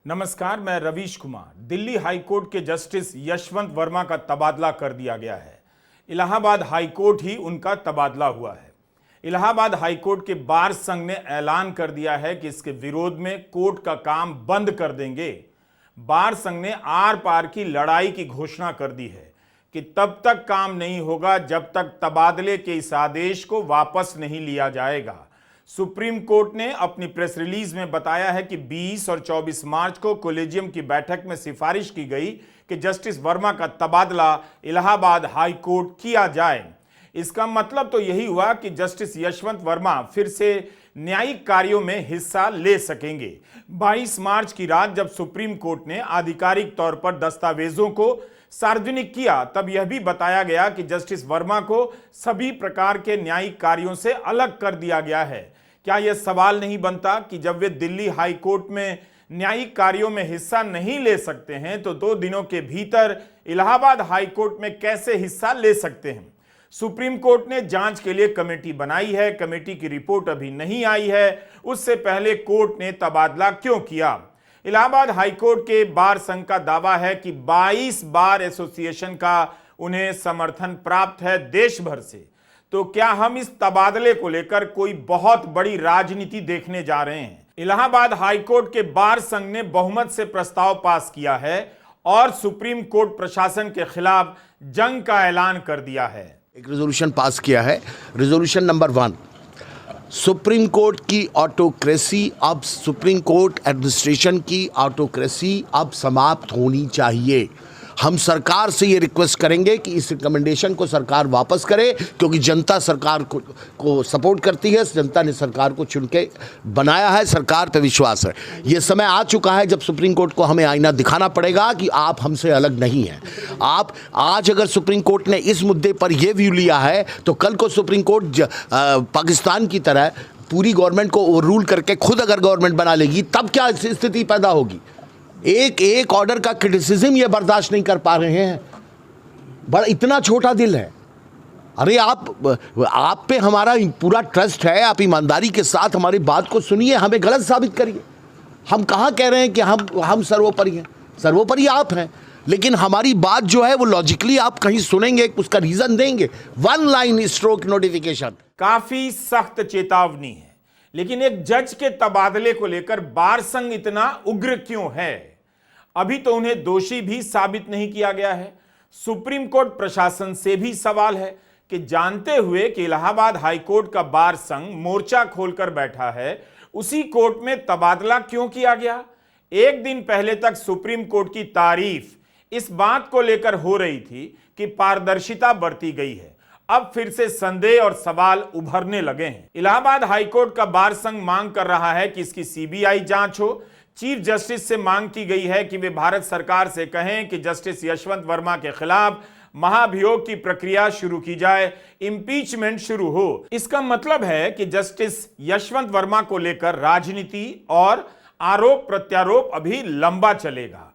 नमस्कार, मैं रवीश कुमार। दिल्ली हाईकोर्ट के जस्टिस यशवंत वर्मा का तबादला कर दिया गया है। इलाहाबाद हाईकोर्ट ही उनका तबादला हुआ है। इलाहाबाद हाईकोर्ट के बार संघ ने ऐलान कर दिया है कि इसके विरोध में कोर्ट का काम बंद कर देंगे। बार संघ ने आर पार की लड़ाई की घोषणा कर दी है कि तब तक काम नहीं होगा जब तक तबादले के इस आदेश को वापस नहीं लिया जाएगा। सुप्रीम कोर्ट ने अपनी प्रेस रिलीज में बताया है कि 20 और 24 मार्च को कॉलेजियम की बैठक में सिफारिश की गई कि जस्टिस वर्मा का तबादला इलाहाबाद हाई कोर्ट किया जाए। इसका मतलब तो यही हुआ कि जस्टिस यशवंत वर्मा फिर से न्यायिक कार्यों में हिस्सा ले सकेंगे। 22 मार्च की रात जब सुप्रीम कोर्ट ने आधिकारिक तौर पर दस्तावेजों को सार्वजनिक किया, तब यह भी बताया गया कि जस्टिस वर्मा को सभी प्रकार के न्यायिक कार्यों से अलग कर दिया गया है। क्या यह सवाल नहीं बनता कि जब वे दिल्ली हाई कोर्ट में न्यायिक कार्यों में हिस्सा नहीं ले सकते हैं तो 2 दिनों के भीतर इलाहाबाद हाई कोर्ट में कैसे हिस्सा ले सकते हैं? सुप्रीम कोर्ट ने जांच के लिए कमेटी बनाई है। कमेटी की रिपोर्ट अभी नहीं आई है। उससे पहले कोर्ट ने तबादला क्यों किया? इलाहाबाद हाईकोर्ट के बार संघ का दावा है कि 22 बार एसोसिएशन का उन्हें समर्थन प्राप्त है देश भर से। तो क्या हम इस तबादले को लेकर कोई बहुत बड़ी राजनीति देखने जा रहे हैं? इलाहाबाद हाईकोर्ट के बार संघ ने बहुमत से प्रस्ताव पास किया है और सुप्रीम कोर्ट प्रशासन के खिलाफ जंग का ऐलान कर दिया है। एक रेजोल्यूशन पास किया है, रेजोल्यूशन नंबर 1। सुप्रीम कोर्ट की ऑटोक्रेसी अब सुप्रीम कोर्ट एडमिनिस्ट्रेशन की ऑटोक्रेसी अब समाप्त होनी चाहिए। हम सरकार से ये रिक्वेस्ट करेंगे कि इस रिकमेंडेशन को सरकार वापस करे, क्योंकि जनता सरकार को सपोर्ट करती है। जनता ने सरकार को चुन के बनाया है, सरकार पे विश्वास है। ये समय आ चुका है जब सुप्रीम कोर्ट को हमें आईना दिखाना पड़ेगा कि आप हमसे अलग नहीं हैं। आप आज अगर सुप्रीम कोर्ट ने इस मुद्दे पर यह व्यू लिया है तो कल को सुप्रीम कोर्ट पाकिस्तान की तरह पूरी गवर्नमेंट को ओवररूल करके खुद अगर गवर्नमेंट बना लेगी, तब क्या स्थिति पैदा होगी? एक ऑर्डर का क्रिटिसिज्म ये बर्दाश्त नहीं कर पा रहे हैं। बड़ा इतना छोटा दिल है। अरे आप पे हमारा पूरा ट्रस्ट है। आप ईमानदारी के साथ हमारी बात को सुनिए, हमें गलत साबित करिए। हम कहाँ कह रहे हैं कि हम सर्वोपरि हैं? सर्वोपरि आप हैं, लेकिन हमारी बात जो है वो लॉजिकली आप कहीं सुनेंगे, उसका रीजन देंगे। 1 लाइन स्ट्रोक नोटिफिकेशन। काफी सख्त चेतावनी है, लेकिन एक जज के तबादले को लेकर बार संघ इतना उग्र क्यों है? अभी तो उन्हें दोषी भी साबित नहीं किया गया है। सुप्रीम कोर्ट प्रशासन से भी सवाल है कि जानते हुए कि इलाहाबाद हाईकोर्ट का बार संघ मोर्चा खोलकर बैठा है, उसी कोर्ट में तबादला क्यों किया गया? एक दिन पहले तक सुप्रीम कोर्ट की तारीफ इस बात को लेकर हो रही थी कि पारदर्शिता बरती गई है। अब फिर से संदेह और सवाल उभरने लगे हैं। इलाहाबाद हाईकोर्ट का बार संघ मांग कर रहा है कि इसकी सीबीआई जांच हो। चीफ जस्टिस से मांग की गई है कि वे भारत सरकार से कहें कि जस्टिस यशवंत वर्मा के खिलाफ महाभियोग की प्रक्रिया शुरू की जाए, इंपीचमेंट शुरू हो। इसका मतलब है कि जस्टिस यशवंत वर्मा को लेकर राजनीति और आरोप प्रत्यारोप अभी लंबा चलेगा।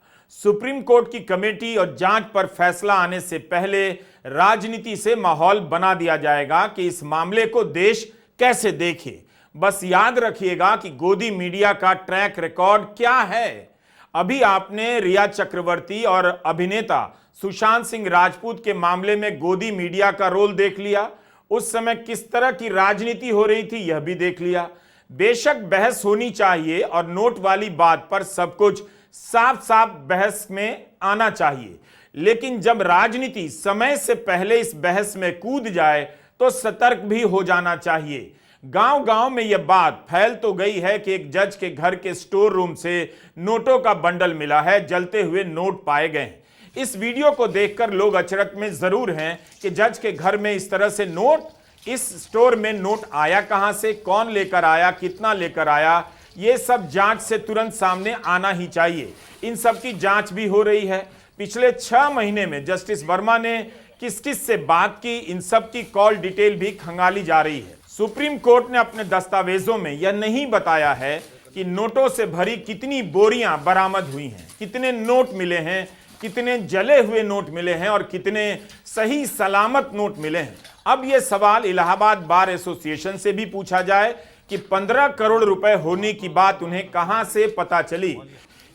सुप्रीम कोर्ट की कमेटी और जांच पर फैसला आने से पहले राजनीति से माहौल बना दिया जाएगा कि इस मामले को देश कैसे देखे। बस याद रखिएगा कि गोदी मीडिया का ट्रैक रिकॉर्ड क्या है। अभी आपने रिया चक्रवर्ती और अभिनेता सुशांत सिंह राजपूत के मामले में गोदी मीडिया का रोल देख लिया। उस समय किस तरह की राजनीति हो रही थी यह भी देख लिया। बेशक बहस होनी चाहिए और नोट वाली बात पर सब कुछ साफ साफ बहस में आना चाहिए, लेकिन जब राजनीति समय से पहले इस बहस में कूद जाए तो सतर्क भी हो जाना चाहिए। गांव गांव में यह बात फैल तो गई है कि एक जज के घर के स्टोर रूम से नोटों का बंडल मिला है, जलते हुए नोट पाए गए हैं। इस वीडियो को देखकर लोग अचरज में जरूर हैं कि जज के घर में इस तरह से नोट, इस स्टोर में नोट आया कहां से, कौन लेकर आया, कितना लेकर आया, ये सब जांच से तुरंत सामने आना ही चाहिए। इन सब की जांच भी हो रही है। पिछले 6 महीने में जस्टिस वर्मा ने किस किस से बात की, इन सब की कॉल डिटेल भी खंगाली जा रही है। सुप्रीम कोर्ट ने अपने दस्तावेजों में यह नहीं बताया है कि नोटों से भरी कितनी बोरियां बरामद हुई हैं, कितने नोट मिले हैं, कितने जले हुए नोट मिले हैं और कितने सही सलामत नोट मिले हैं। अब यह सवाल इलाहाबाद बार एसोसिएशन से भी पूछा जाए कि 15 करोड़ रुपए होने की बात उन्हें कहां से पता चली।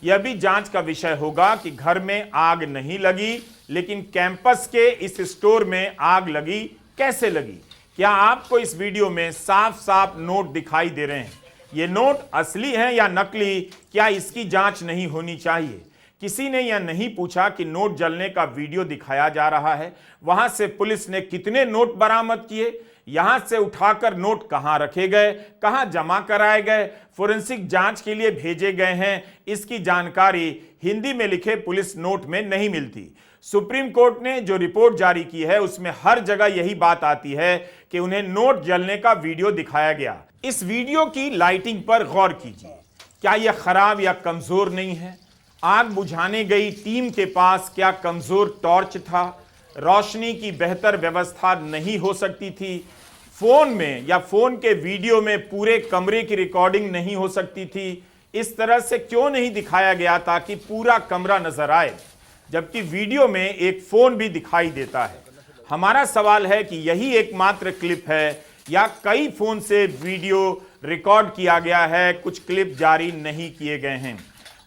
यह भी जांच का विषय होगा कि घर में आग नहीं लगी, लेकिन कैंपस के इस स्टोर में आग लगी, कैसे लगी। क्या आपको इस वीडियो में साफ साफ नोट दिखाई दे रहे हैं? ये नोट असली हैं या नकली? क्या इसकी जांच नहीं होनी चाहिए? किसी ने यह नहीं पूछा कि नोट जलने का वीडियो दिखाया जा रहा है, वहां से पुलिस ने कितने नोट बरामद किए, यहां से उठाकर नोट कहां रखे गए, कहां जमा कराए गए, फोरेंसिक जांच के लिए भेजे गए हैं, इसकी जानकारी हिंदी में लिखे पुलिस नोट में नहीं मिलती। सुप्रीम कोर्ट ने जो रिपोर्ट जारी की है उसमें हर जगह यही बात आती है कि उन्हें नोट जलने का वीडियो दिखाया गया। इस वीडियो की लाइटिंग पर गौर कीजिए। क्या यह खराब या कमजोर नहीं है? आग बुझाने गई टीम के पास क्या कमजोर टॉर्च था? रोशनी की बेहतर व्यवस्था नहीं हो सकती थी? फोन में या फोन के वीडियो में पूरे कमरे की रिकॉर्डिंग नहीं हो सकती थी? इस तरह से क्यों नहीं दिखाया गया ताकि पूरा कमरा नजर आए, जबकि वीडियो में एक फोन भी दिखाई देता है? हमारा सवाल है कि यही एकमात्र क्लिप है या कई फोन से वीडियो रिकॉर्ड किया गया है, कुछ क्लिप जारी नहीं किए गए हैं।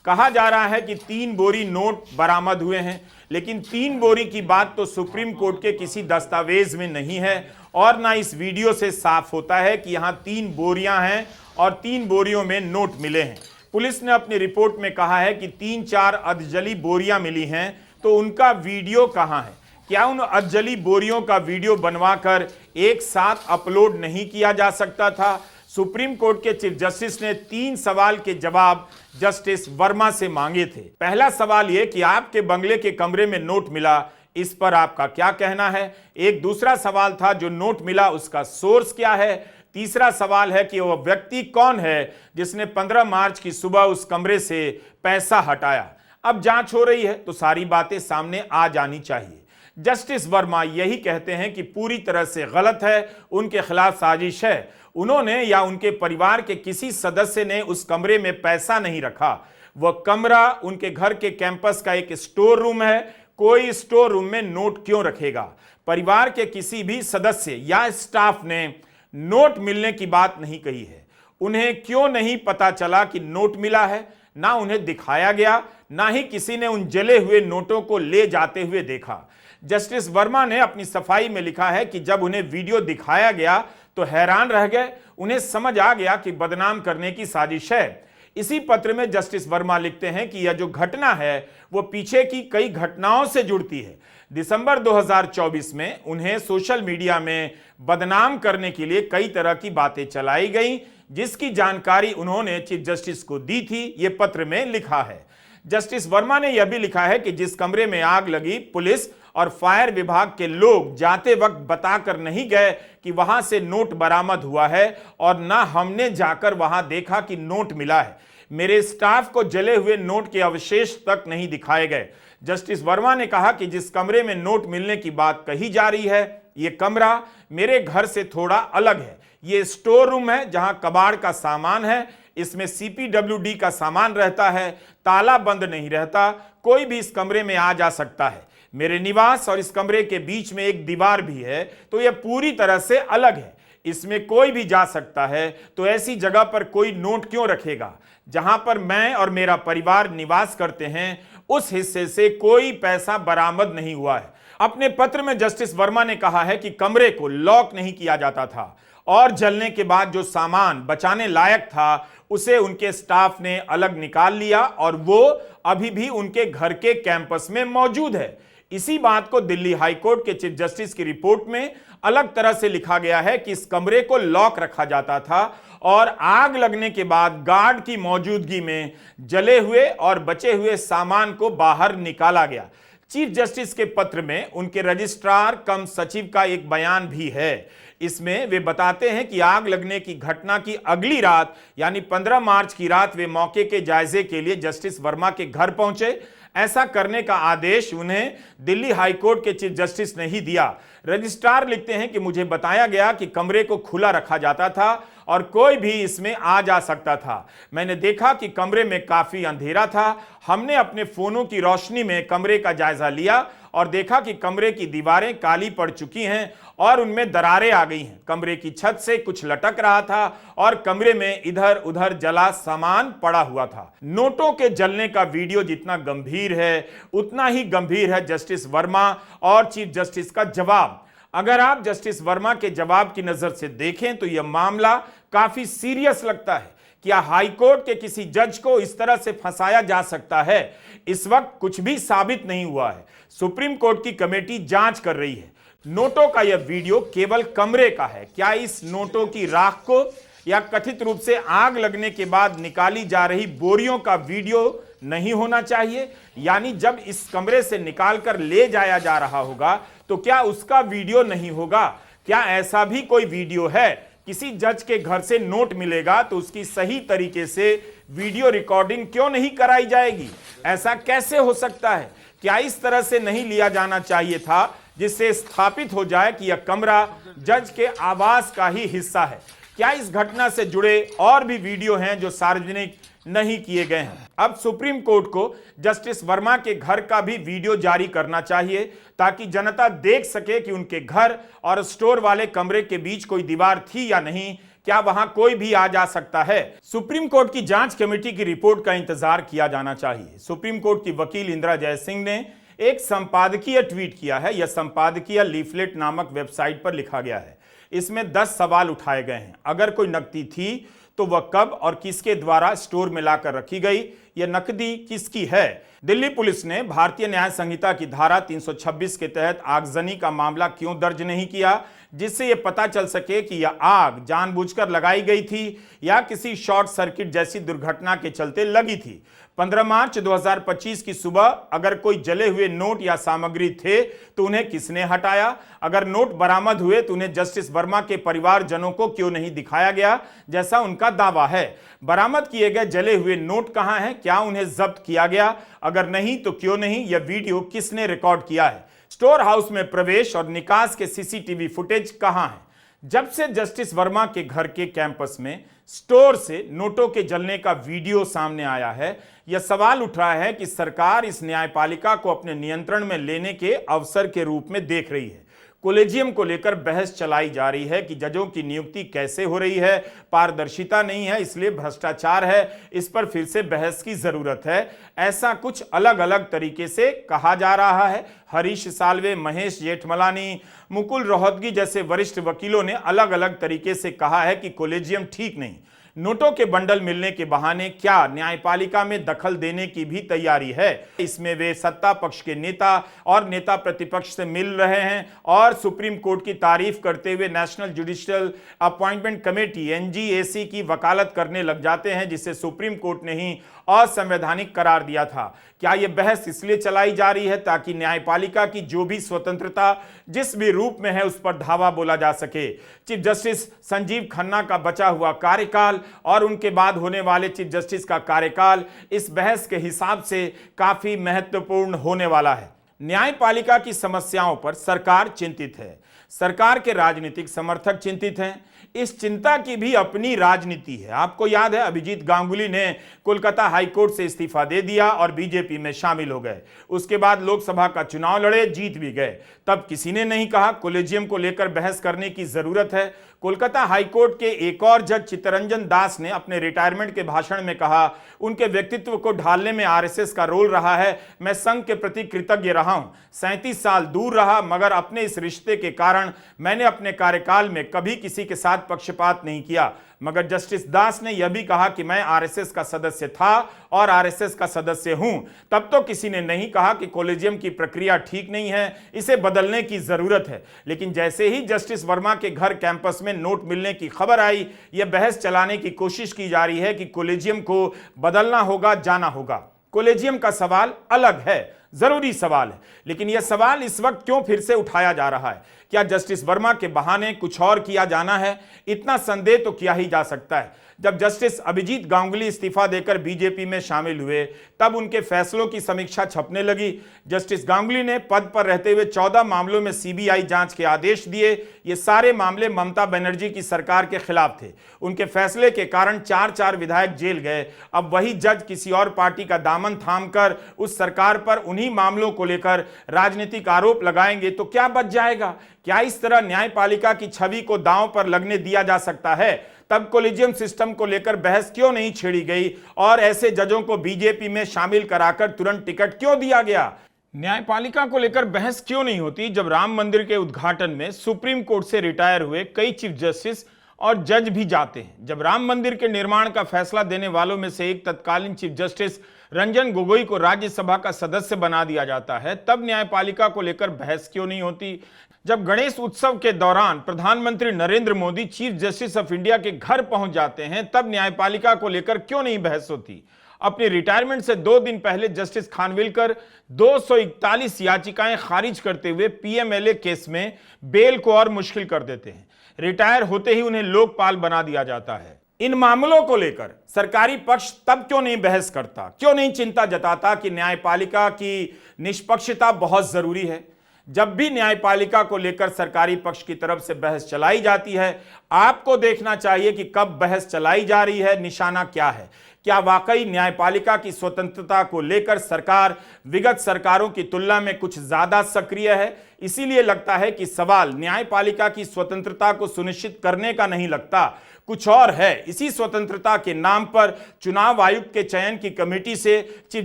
कहा जा रहा है कि 3 बोरी नोट बरामद हुए हैं, लेकिन 3 बोरी की बात तो सुप्रीम कोर्ट के किसी दस्तावेज में नहीं है और ना इस वीडियो से साफ होता है कि यहां 3 बोरियां हैं और 3 बोरियों में नोट मिले हैं। पुलिस ने अपनी रिपोर्ट में कहा है कि 3-4 अधजली बोरियां मिली हैं, तो उनका वीडियो कहां है? क्या उन अधजली बोरियों का वीडियो बनवाकर एक साथ अपलोड नहीं किया जा सकता था? सुप्रीम कोर्ट के चीफ जस्टिस ने 3 सवाल के जवाब जस्टिस वर्मा से मांगे थे। पहला सवाल यह कि आपके बंगले के कमरे में नोट मिला, इस पर आपका क्या कहना है? एक दूसरा सवाल था जो नोट मिला उसका सोर्स क्या है? तीसरा सवाल है कि वह व्यक्ति कौन है जिसने 15 मार्च की सुबह उस कमरे से पैसा हटाया। अब जांच हो रही है तो सारी बातें सामने आ जानी चाहिए। जस्टिस वर्मा यही कहते हैं कि पूरी तरह से गलत है, उनके खिलाफ साजिश है। उन्होंने या उनके परिवार के किसी सदस्य ने उस कमरे में पैसा नहीं रखा। वह कमरा उनके घर के कैंपस का एक स्टोर रूम है। कोई स्टोर रूम में नोट क्यों रखेगा? परिवार के किसी भी सदस्य या स्टाफ ने नोट मिलने की बात नहीं कही है। उन्हें क्यों नहीं पता चला कि नोट मिला है? ना उन्हें दिखाया गया, ना ही किसी ने उन जले हुए नोटों को ले जाते हुए देखा। जस्टिस वर्मा ने अपनी सफाई में लिखा है कि जब उन्हें वीडियो दिखाया गया तो हैरान रह गए। उन्हें समझ आ गया कि बदनाम करने की साजिश है। इसी पत्र में जस्टिस वर्मा लिखते हैं कि यह जो घटना है वो पीछे की कई घटनाओं से जुड़ती है। दिसंबर 2024 में उन्हें सोशल मीडिया में बदनाम करने के लिए कई तरह की बातें चलाई गई, जिसकी जानकारी उन्होंने चीफ जस्टिस को दी थी, ये पत्र में लिखा है। जस्टिस वर्मा ने यह भी लिखा है कि जिस कमरे में आग लगी, पुलिस और फायर विभाग के लोग जाते वक्त बताकर नहीं गए कि वहां से नोट बरामद हुआ है और ना हमने जाकर वहां देखा कि नोट मिला है। मेरे स्टाफ को जले हुए नोट के अवशेष तक नहीं दिखाए गए। जस्टिस वर्मा ने कहा कि जिस कमरे में नोट मिलने की बात कही जा रही है, यह कमरा मेरे घर से थोड़ा अलग है। यह स्टोर रूम है जहां कबाड़ का सामान है, इसमें CPWD का सामान रहता है, ताला बंद नहीं रहता, कोई भी इस कमरे में आ जा सकता है। मेरे निवास और इस कमरे के बीच में एक दीवार भी है, तो यह पूरी तरह से अलग है। इसमें कोई भी जा सकता है, तो ऐसी जगह पर कोई नोट क्यों रखेगा? जहां पर मैं और मेरा परिवार निवास करते हैं, उस हिस्से से कोई पैसा बरामद नहीं हुआ है। अपने पत्र में जस्टिस वर्मा ने कहा है कि कमरे को लॉक नहीं किया जाता था और जलने के बाद जो सामान बचाने लायक था उसे उनके स्टाफ ने अलग निकाल लिया और वो अभी भी उनके घर के कैंपस में मौजूद है। इसी बात को दिल्ली हाईकोर्ट के चीफ जस्टिस की रिपोर्ट में अलग तरह से लिखा गया है कि इस कमरे को लॉक रखा जाता था और आग लगने के बाद गार्ड की मौजूदगी में जले हुए और बचे हुए सामान को बाहर निकाला गया। चीफ जस्टिस के पत्र में उनके रजिस्ट्रार कम सचिव का एक बयान भी है। इसमें वे बताते हैं कि आग लगने की घटना की अगली रात यानी 15 मार्च की रात वे मौके के जायजे के लिए जस्टिस वर्मा के घर पहुंचे। ऐसा करने का आदेश उन्हें दिल्ली हाईकोर्ट के चीफ जस्टिस ने ही दिया। रजिस्ट्रार लिखते हैं कि मुझे बताया गया कि कमरे को खुला रखा जाता था और कोई भी इसमें आ जा सकता था। मैंने देखा कि कमरे में काफी अंधेरा था। हमने अपने फोनों की रोशनी में कमरे का जायजा लिया और देखा कि कमरे की दीवारें काली पड़ चुकी हैं और उनमें दरारें आ गई हैं। कमरे की छत से कुछ लटक रहा था और कमरे में इधर उधर जला सामान पड़ा हुआ था। नोटों के जलने का वीडियो जितना गंभीर है, उतना ही गंभीर है जस्टिस वर्मा और चीफ जस्टिस का जवाब। अगर आप जस्टिस वर्मा के जवाब की नजर से देखें तो यह मामला काफी सीरियस लगता है। क्या हाईकोर्ट के किसी जज को इस तरह से फंसाया जा सकता है? इस वक्त कुछ भी साबित नहीं हुआ है। सुप्रीम कोर्ट की कमेटी जांच कर रही है। नोटों का यह वीडियो केवल कमरे का है। क्या इस नोटों की राख को या कथित रूप से आग लगने के बाद निकाली जा रही बोरियों का वीडियो नहीं होना चाहिए? यानी जब इस कमरे से निकालकर ले जाया जा रहा होगा तो क्या उसका वीडियो नहीं होगा? क्या ऐसा भी कोई वीडियो है? किसी जज के घर से नोट मिलेगा तो उसकी सही तरीके से वीडियो रिकॉर्डिंग क्यों नहीं कराई जाएगी? ऐसा कैसे हो सकता है? क्या इस तरह से नहीं लिया जाना चाहिए था जिससे स्थापित हो जाए कि यह कमरा जज के आवास का ही हिस्सा है? क्या इस घटना से जुड़े और भी वीडियो हैं जो सार्वजनिक नहीं किए गए हैं? अब सुप्रीम कोर्ट को जस्टिस वर्मा के घर का भी वीडियो जारी करना चाहिए ताकि जनता देख सके कि उनके घर और स्टोर वाले कमरे के बीच कोई दीवार थी या नहीं। क्या वहां कोई भी आ जा सकता है? सुप्रीम कोर्ट की जांच कमेटी की रिपोर्ट का इंतजार किया जाना चाहिए। सुप्रीम कोर्ट की वकील इंदिरा जयसिंह ने एक संपादकीय ट्वीट किया है। यह संपादकीय लीफलेट नामक वेबसाइट पर लिखा गया है। इसमें 10 सवाल उठाए गए हैं। अगर कोई नकदी थी तो वह कब और किसके द्वारा स्टोर में लाकर रखी गई? यह नकदी किसकी है? दिल्ली पुलिस ने भारतीय न्याय संहिता की धारा 326 के तहत आगजनी का मामला क्यों दर्ज नहीं किया, जिससे यह पता चल सके कि यह आग जानबूझकर लगाई गई थी या किसी शॉर्ट सर्किट जैसी दुर्घटना के चलते लगी थी? 15 मार्च 2025 की सुबह अगर कोई जले हुए नोट या सामग्री थे तो उन्हें किसने हटाया? अगर नोट बरामद हुए तो उन्हें जस्टिस वर्मा के परिवारजनों को क्यों नहीं दिखाया गया जैसा उनका दावा है? बरामद किए गए जले हुए नोट कहां हैं? क्या उन्हें जब्त किया गया? अगर नहीं तो क्यों नहीं? यह वीडियो किसने रिकॉर्ड किया है? स्टोर हाउस में प्रवेश और निकास के सीसीटीवी फुटेज कहां है? जब से जस्टिस वर्मा के घर के कैंपस में स्टोर से नोटों के जलने का वीडियो सामने आया है, यह सवाल उठ रहा है कि सरकार इस न्यायपालिका को अपने नियंत्रण में लेने के अवसर के रूप में देख रही है। कोलेजियम को लेकर बहस चलाई जा रही है कि जजों की नियुक्ति कैसे हो रही है, पारदर्शिता नहीं है, इसलिए भ्रष्टाचार है। इस पर फिर से बहस की जरूरत है। ऐसा कुछ अलग अलग तरीके से कहा जा रहा है। हरीश साल्वे, महेश जेठमलानी, मुकुल रोहतगी जैसे वरिष्ठ वकीलों ने अलग अलग तरीके से कहा है कि कोलेजियम ठीक नहीं। नोटों के बंडल मिलने के बहाने क्या न्यायपालिका में दखल देने की भी तैयारी है? इसमें वे सत्ता पक्ष के नेता और नेता प्रतिपक्ष से मिल रहे हैं और सुप्रीम कोर्ट की तारीफ करते हुए नेशनल जुडिशियल अपॉइंटमेंट कमेटी एनजीएसी की वकालत करने लग जाते हैं, जिसे सुप्रीम कोर्ट ने ही असंवैधानिक करार दिया था। क्या यह बहस इसलिए चलाई जा रही है ताकि न्यायपालिका की जो भी स्वतंत्रता जिस भी रूप में है उस पर धावा बोला जा सके? चीफ जस्टिस संजीव खन्ना का बचा हुआ कार्यकाल और उनके बाद होने वाले चीफ जस्टिस का कार्यकाल इस बहस के हिसाब से काफी महत्वपूर्ण होने वाला है। न्यायपालिका की समस्याओं पर सरकार चिंतित है। सरकार के राजनीतिक समर्थक चिंतित हैं। इस चिंता की भी अपनी राजनीति है। आपको याद है, अभिजीत गांगुली ने कोलकाता हाईकोर्ट से इस्तीफा दे दिया और बीजेपी में शामिल हो गए। उसके बाद लोकसभा का चुनाव लड़े, जीत भी गए। तब किसी ने नहीं कहा कोलेजियम को लेकर बहस करने की जरूरत है। कोलकाता हाईकोर्ट के एक और जज चित्तरंजन दास ने अपने रिटायरमेंट के भाषण में कहा, उनके व्यक्तित्व को ढालने में आरएसएस का रोल रहा है। मैं संघ के प्रति कृतज्ञ रहा हूं। 37 साल दूर रहा, मगर अपने इस रिश्ते के कारण मैंने अपने कार्यकाल में कभी किसी के साथ पक्षपात नहीं किया। मगर जस्टिस दास ने यह भी कहा कि मैं आरएसएस का सदस्य था और आरएसएस का सदस्य हूं। तब तो किसी ने नहीं कहा कि कोलेजियम की प्रक्रिया ठीक नहीं है, इसे बदलने की जरूरत है। लेकिन जैसे ही जस्टिस वर्मा के घर कैंपस में नोट मिलने की खबर आई, यह बहस चलाने की कोशिश की जा रही है कि कोलेजियम को बदलना होगा, जाना होगा। कोलेजियम का सवाल अलग है। जरूरी सवाल है। लेकिन यह सवाल इस वक्त क्यों फिर से उठाया जा रहा है? क्या जस्टिस वर्मा के बहाने कुछ और किया जाना है? इतना संदेह तो किया ही जा सकता है। जब जस्टिस अभिजीत गांगुली इस्तीफा देकर बीजेपी में शामिल हुए तब उनके फैसलों की समीक्षा छपने लगी। जस्टिस गांगुली ने पद पर रहते हुए 14 मामलों में सीबीआई जांच के आदेश दिए। ये सारे मामले ममता बनर्जी की सरकार के खिलाफ थे। उनके फैसले के कारण 4 विधायक जेल गए। अब वही जज किसी और पार्टी का दामन थामकर उस सरकार पर उन्हीं मामलों को लेकर राजनीतिक आरोप लगाएंगे तो क्या बच जाएगा? क्या इस तरह न्यायपालिका की छवि को दांव पर लगने दिया जा सकता है? तब कोलिजियम सिस्टम को लेकर बहस क्यों नहीं छेड़ी गई और ऐसे जजों को बीजेपी में शामिल कराकर तुरंत टिकट क्यों दिया गया? न्यायपालिका को लेकर बहस क्यों नहीं होती जब राम मंदिर के उद्घाटन में सुप्रीम कोर्ट से रिटायर हुए कई चीफ जस्टिस और जज भी जाते हैं? जब राम मंदिर के निर्माण का फैसला देने वालों में से एक तत्कालीन चीफ जस्टिस रंजन गोगोई को राज्यसभा का सदस्य बना दिया जाता है, तब न्यायपालिका को लेकर बहस क्यों नहीं होती? जब गणेश उत्सव के दौरान प्रधानमंत्री Narendra Modi chief justice of India के घर पहुंच जाते हैं, तब न्यायपालिका को लेकर क्यों नहीं बहस होती? अपनी रिटायरमेंट से 2 दिन पहले जस्टिस खानविलकर 241 याचिकाएं खारिज करते हुए पीएमएलए केस में बेल को और मुश्किल कर देते हैं। रिटायर होते ही उन्हें लोकपाल बना दिया जाता है। इन मामलों को लेकर सरकारी पक्ष तब क्यों नहीं बहस करता? क्यों नहीं चिंता जताता कि न्यायपालिका की निष्पक्षता बहुत जरूरी है? जब भी न्यायपालिका को लेकर सरकारी पक्ष की तरफ से बहस चलाई जाती है, आपको देखना चाहिए कि कब बहस चलाई जा रही है, निशाना क्या है। क्या वाकई न्यायपालिका की स्वतंत्रता को लेकर सरकार विगत सरकारों की तुलना में कुछ ज्यादा सक्रिय है? इसीलिए लगता है कि सवाल न्यायपालिका की स्वतंत्रता को सुनिश्चित करने का नहीं लगता, कुछ और है। इसी स्वतंत्रता के नाम पर चुनाव आयुक्त के चयन की कमेटी से चीफ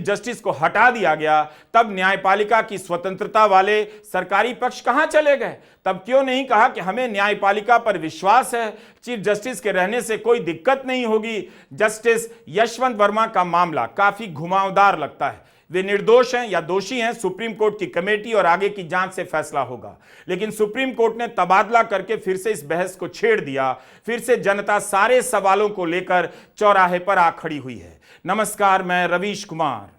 जस्टिस को हटा दिया गया। तब न्यायपालिका की स्वतंत्रता वाले सरकारी पक्ष कहां चले गए? तब क्यों नहीं कहा कि हमें न्यायपालिका पर विश्वास है, चीफ जस्टिस के रहने से कोई दिक्कत नहीं होगी? जस्टिस यशवंत वर्मा का मामला काफी घुमावदार लगता है। वे निर्दोष हैं या दोषी हैं, सुप्रीम कोर्ट की कमेटी और आगे की जांच से फैसला होगा। लेकिन सुप्रीम कोर्ट ने तबादला करके फिर से इस बहस को छेड़ दिया। फिर से जनता सारे सवालों को लेकर चौराहे पर आ खड़ी हुई है। नमस्कार, मैं रवीश कुमार।